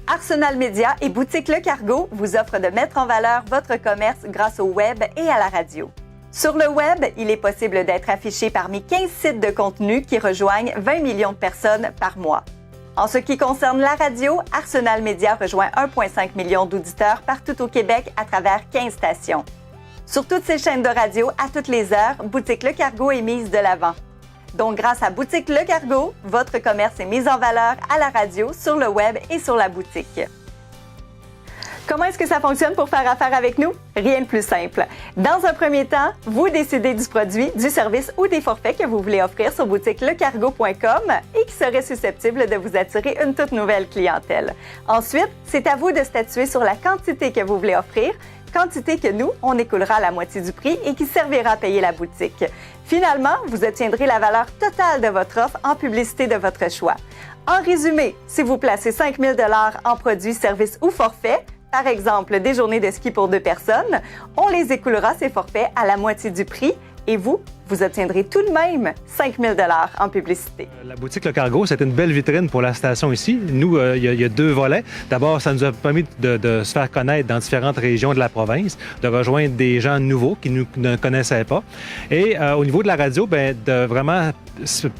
Arsenal Média et Boutique Le Cargo vous offrent de mettre en valeur votre commerce grâce au web et à la radio. Sur le web, il est possible d'être affiché parmi 15 sites de contenu qui rejoignent 20 millions de personnes par mois. En ce qui concerne la radio, Arsenal Média rejoint 1,5 million d'auditeurs partout au Québec à travers 15 stations. Sur toutes ces chaînes de radio, à toutes les heures, Boutique Le Cargo est mise de l'avant. Donc, grâce à Boutique Le Cargo, votre commerce est mis en valeur à la radio, sur le web et sur la boutique. Comment est-ce que ça fonctionne pour faire affaire avec nous? Rien de plus simple. Dans un premier temps, vous décidez du produit, du service ou des forfaits que vous voulez offrir sur boutiquelecargo.com et qui seraient susceptibles de vous attirer une toute nouvelle clientèle. Ensuite, c'est à vous de statuer sur la quantité que vous voulez offrir, quantité que nous, on écoulera à la moitié du prix et qui servira à payer la boutique. Finalement, vous obtiendrez la valeur totale de votre offre en publicité de votre choix. En résumé, si vous placez 5 000 $ en produits, services ou forfaits, par exemple des journées de ski pour 2 personnes, on les écoulera ces forfaits à la moitié du prix et vous obtiendrez tout de même 5 000 $ en publicité. La boutique Le Cargo, c'est une belle vitrine pour la station ici. Nous, il y a 2 volets. D'abord, ça nous a permis de se faire connaître dans différentes régions de la province, de rejoindre des gens nouveaux qui nous ne connaissaient pas. Et au niveau de la radio, de vraiment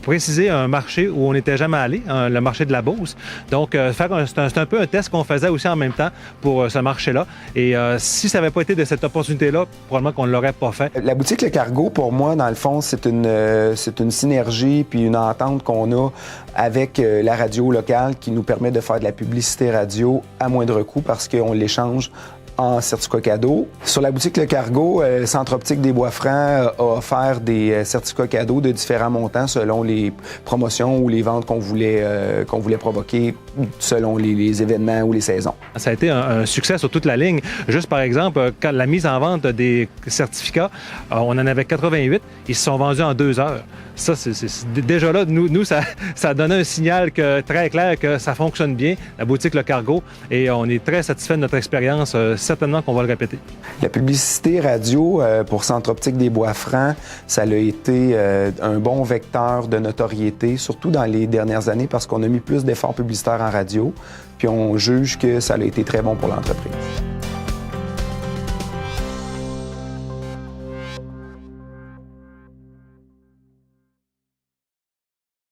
préciser un marché où on n'était jamais allé, le marché de la Beauce. Donc, c'est un peu un test qu'on faisait aussi en même temps pour ce marché-là. Et si ça n'avait pas été de cette opportunité-là, probablement qu'on ne l'aurait pas fait. La boutique Le Cargo, pour moi, dans le fond, c'est une synergie puis une entente qu'on a avec la radio locale qui nous permet de faire de la publicité radio à moindre coût parce qu'on l'échange en certificats cadeaux. Sur la boutique Le Cargo, Centre Optique des Bois-Francs a offert des certificats cadeaux de différents montants selon les promotions ou les ventes qu'on voulait provoquer selon les événements ou les saisons. Ça a été un succès sur toute la ligne. Juste par exemple, quand la mise en vente des certificats, on en avait 88, ils se sont vendus en 2 heures. Ça, déjà là, nous ça donne un signal très clair que ça fonctionne bien, la boutique Le Cargo, et on est très satisfait de notre expérience. Certainement qu'on va le répéter. La publicité radio pour Centre Optique des Bois-Francs, ça a été un bon vecteur de notoriété, surtout dans les dernières années, parce qu'on a mis plus d'efforts publicitaires en radio, puis on juge que ça a été très bon pour l'entreprise.